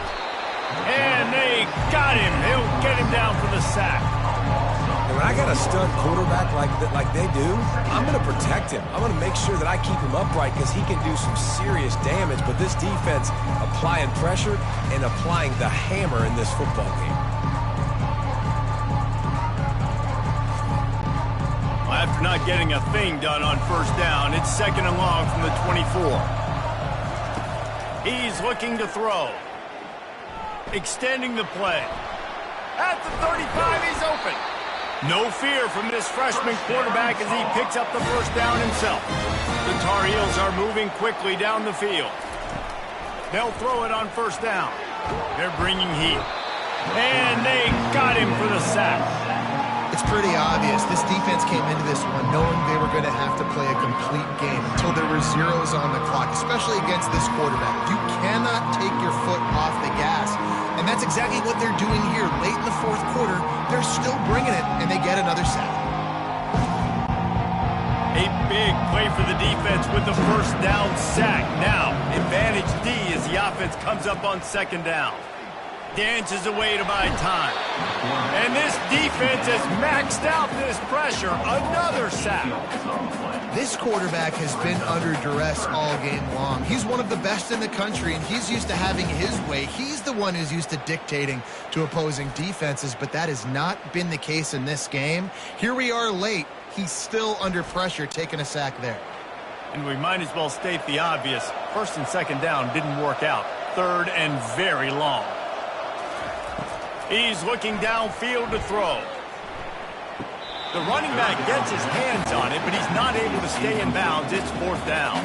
And they got him. He'll get him down for the sack.
And when I got a stud quarterback like they do, I'm going to protect him. I'm going to make sure that I keep him upright because he can do some serious damage. But this defense applying pressure and applying the hammer in this football game.
After not getting a thing done on first down, it's 2nd and long from the 24. He's looking to throw. Extending the play. At the 35, he's open. No fear from this freshman quarterback as he picks up the first down himself. The Tar Heels are moving quickly down the field. They'll throw it on first down. They're bringing heat. And they got him for the sack.
It's pretty obvious. This defense came into this one knowing they were going to have to play a complete game until there were zeros on the clock, especially against this quarterback. You cannot take your foot off the gas. And that's exactly what they're doing here. Late in the 4th quarter, they're still bringing it, and they get another sack.
A big play for the defense with the first down sack. Now, advantage D as the offense comes up on 2nd down. Dances away to buy time. And this defense has maxed out this pressure. Another sack.
This quarterback has been under duress all game long. He's one of the best in the country, and he's used to having his way. He's the one who's used to dictating to opposing defenses, but that has not been the case in this game. Here we are late. He's still under pressure, taking a sack there.
And we might as well state the obvious. 1st and 2nd down didn't work out. 3rd and very long. He's looking downfield to throw. The running back gets his hands on it, but he's not able to stay in bounds. It's 4th down.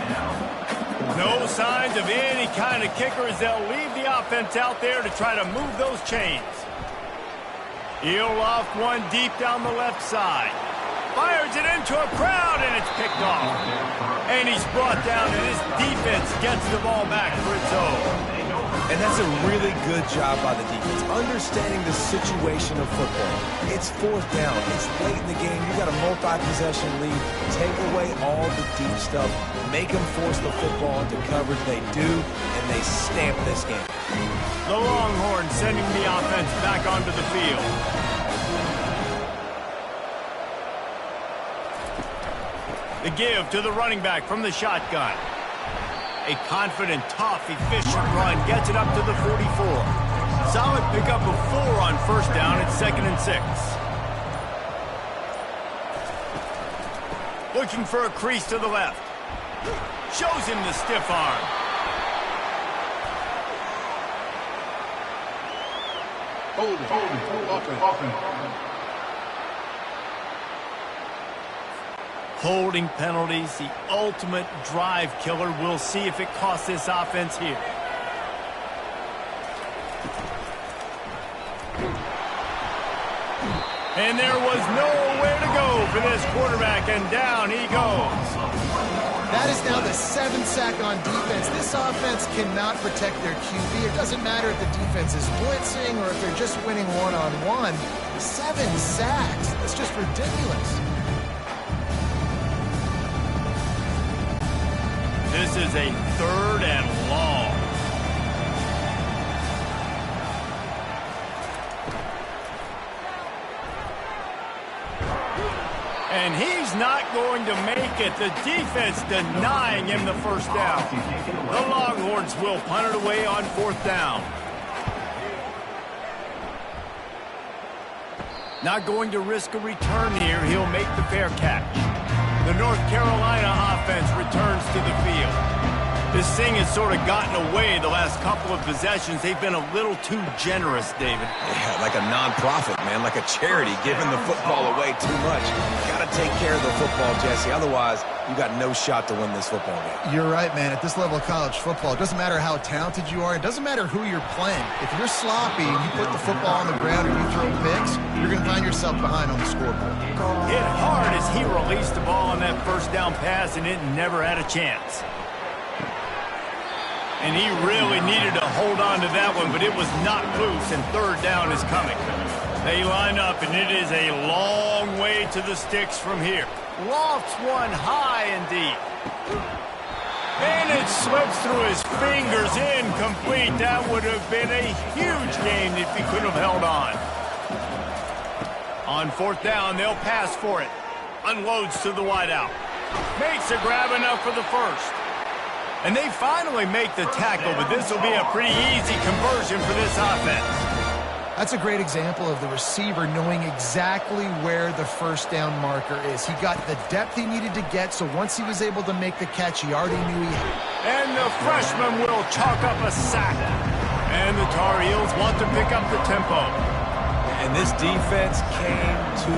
No signs of any kind of kicker as they'll leave the offense out there to try to move those chains. He'll loft one deep down the left side. Fires it into a crowd, and it's picked off. And he's brought down, and his defense gets the ball back for its own.
And that's a really good job by the defense, understanding the situation of football. It's 4th down. It's late in the game. You got a multi-possession lead. Take away all the deep stuff. Make them force the football into coverage. They do, and they stamp this game.
The Longhorns sending the offense back onto the field. The give to the running back from the shotgun. A confident, tough, efficient run gets it up to the 44. Solid pickup of 4 on first down at 2nd and 6. Looking for a crease to the left. Shows him the stiff arm.
Hold it. Open.
Holding penalties, the ultimate drive killer. We'll see if it costs this offense here. And there was nowhere to go for this quarterback, and down he goes.
That is now the 7th sack on defense. This offense cannot protect their QB. It doesn't matter if the defense is blitzing or if they're just winning one-on-one. 7 sacks. That's just ridiculous.
This is a 3rd and long. And he's not going to make it. The defense denying him the first down. The Longhorns will punt it away on 4th down. Not going to risk a return here. He'll make the fair catch. The North Carolina offense returns to the field. This thing has sort of gotten away the last couple of possessions. They've been a little too generous, David.
Yeah, like a non-profit, man, like a charity, giving the football away too much. Got to take care of the football, Jesse. Otherwise, you got no shot to win this football game.
You're right, man. At this level of college football, it doesn't matter how talented you are. It doesn't matter who you're playing. If you're sloppy and you put the football on the ground or you throw picks, you're going to find yourself behind on the scoreboard.
Hit hard as he released the ball on that first down pass, and it never had a chance. And he really needed to hold on to that one, but it was not loose, and 3rd down is coming. They line up, and it is a long way to the sticks from here. Lofts one high and deep. And it slips through his fingers, incomplete. That would have been a huge gain if he could have held on. On 4th down, they'll pass for it. Unloads to the wideout. Makes a grab enough for the first. And they finally make the tackle, but this will be a pretty easy conversion for this offense.
That's a great example of the receiver knowing exactly where the first down marker is. He got the depth he needed to get, so once he was able to make the catch, he already knew he had.
And the freshman will chalk up a sack. And the Tar Heels want to pick up the tempo.
And this defense came to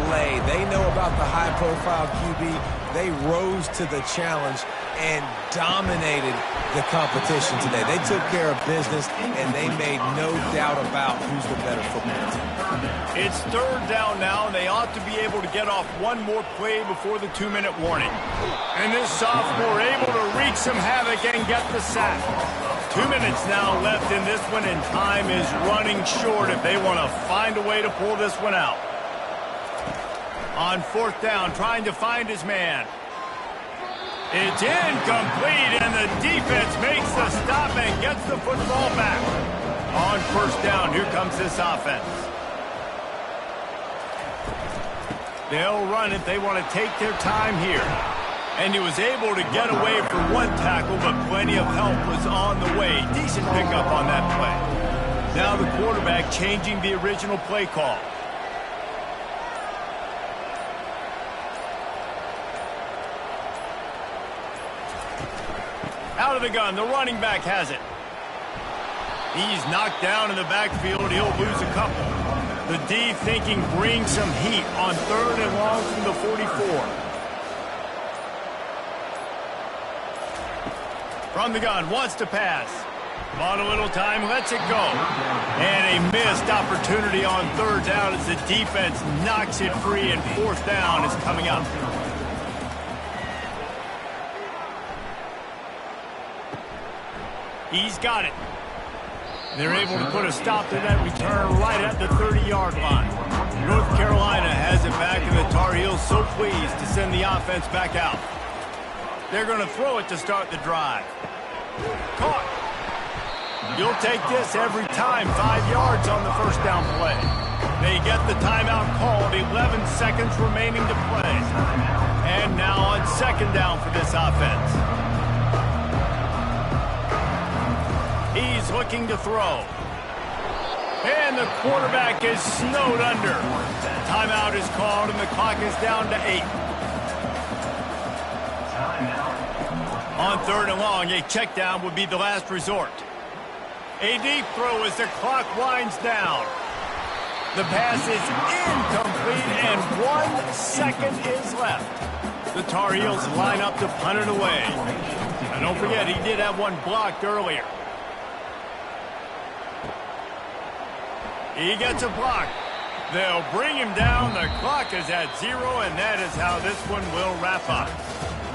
play. They know about the high-profile QB. They rose to the challenge and dominated the competition today. They took care of business, and they made no doubt about who's the better football team.
It's 3rd down now, and they ought to be able to get off one more play before the 2-minute warning. And this sophomore able to wreak some havoc and get the sack. 2 minutes now left in this one, and time is running short if they want to find a way to pull this one out. On 4th down, trying to find his man. It's incomplete, and the defense makes the stop and gets the football back. On 1st down, here comes this offense. They'll run it. They want to take their time here. And he was able to get away for one tackle, but plenty of help was on the way. Decent pickup on that play. Now the quarterback changing the original play call. Out of the gun, the running back has it. He's knocked down in the backfield. He'll lose a couple. The D thinking bring some heat on 3rd and long from the 44. From the gun, wants to pass. Bought a little time, lets it go. And a missed opportunity on 3rd down as the defense knocks it free, and 4th down is coming up. He's got it. They're able to put a stop to that return right at the 30-yard line. North Carolina has it back, and the Tar Heels so pleased to send the offense back out. They're going to throw it to start the drive. Caught. You'll take this every time. 5 yards on the first down play. They get the timeout called. 11 seconds remaining to play. And now on 2nd down for this offense. He's looking to throw. And the quarterback is snowed under. Timeout is called, and the clock is down to 8. On 3rd and long, a check down would be the last resort. A deep throw as the clock winds down. The pass is incomplete, and 1 second is left. The Tar Heels line up to punt it away. And don't forget, he did have one blocked earlier. He gets a block. They'll bring him down. The clock is at 0, and that is how this one will wrap up.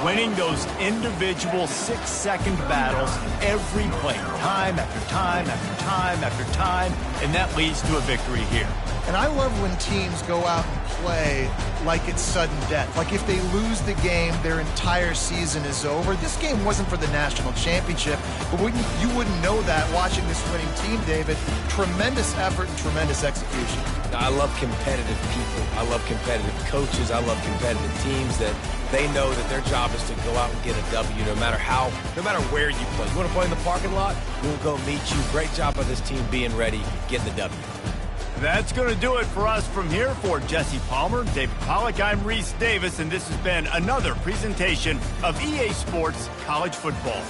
Winning those individual 6-second battles every play, time after time after time after time, and that leads to a victory here.
And I love when teams go out and play like it's sudden death. Like if they lose the game, their entire season is over. This game wasn't for the national championship, but you wouldn't know that watching this winning team, David. Tremendous effort and tremendous execution.
I love competitive people. I love competitive coaches. I love competitive teams that they know that their job is to go out and get a W no matter where you play. You want to play in the parking lot? We'll go meet you. Great job by this team being ready, getting the W.
That's going to do it for us from here. For Jesse Palmer, David Pollack, I'm Reese Davis, and this has been another presentation of EA Sports College Football.